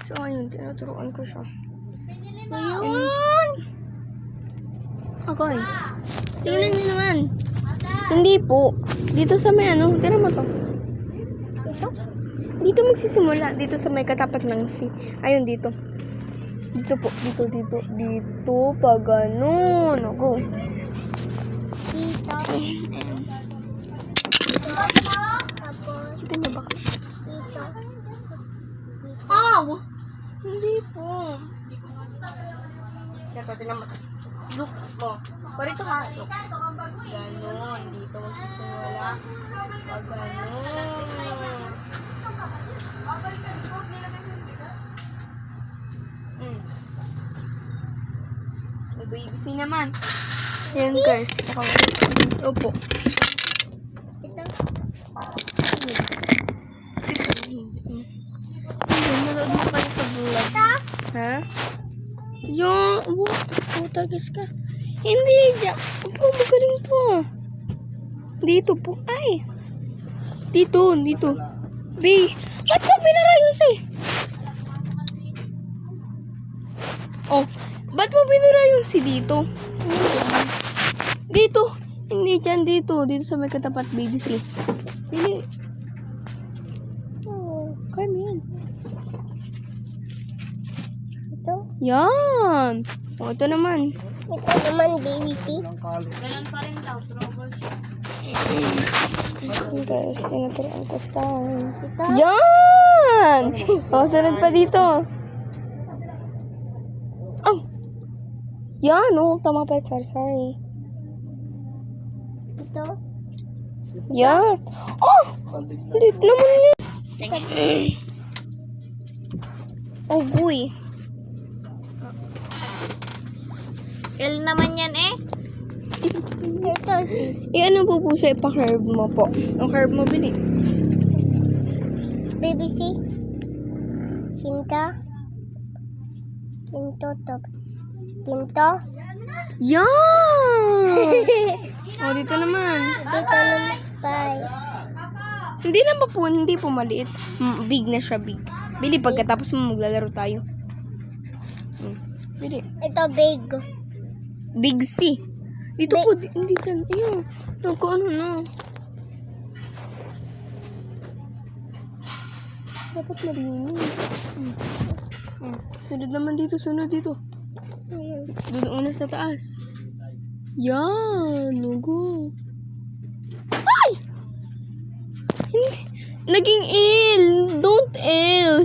So, ayun, tinuturuan ko siya. Ayun! Okay. Tingnan niyo naman. Hindi po. Dito sa may ano, tira mo to. Ito? Dito magsisimula. Dito sa may katapat ng C. Ayun, dito. Dito po. Dito. Dito. Pag ganun. Ako. Dito. Ayan. Tapos, Kita niyo ba? dito. Aw! Hindi po. Ito, tinan mo to. Look. Oh. Parito ha. Look. Ganon. Dito magsisimula. Pag ganon. ABC naman. Yan guys. Opo. Ito. Nanonood mo pala sa vlog. Ha? Yung, targas ka. Hindi, dyan. Opo, magaling to ah. Dito po. Ay. Dito. B. Ba't mo pinarayos eh? Oh. Ba't mo pinarayos si dito? Dito. Hindi dyan, dito. Dito sa may katapat BBC. Hindi. Oh, kaya mo yan. Ito. Yan. O, ito naman. Ito naman, BBC. Ganun pa rin daw, troubleshoot. Guys, tinuturuan ko sa... Ito. Yan! O, sunod pa dito. Oh! Yan, oh. Tama pa. Sorry. Ito. Yan. Oh! Ulit naman yun. Oh, boy. L naman yan eh. Ito. Ano po siya? Ipa-curve mo po. Ang curve mo, bili. BBC. Tinta. Tinto. Tapos. Tinto. Yan! O, dito naman. Dito naman. Bye. Hindi naman po, hindi po maliit. Big na siya, big. Bili, pagkatapos mo maglalaro tayo. Bili. Ito big. Big C. Dito po, hindi ka. Ayun. Ano na. Dapat marinis. Sunod naman dito, sunod dito. Ayan. Doon una sa taas. Yan. Nugo. Ay! Hindi. Naging L. Don't else.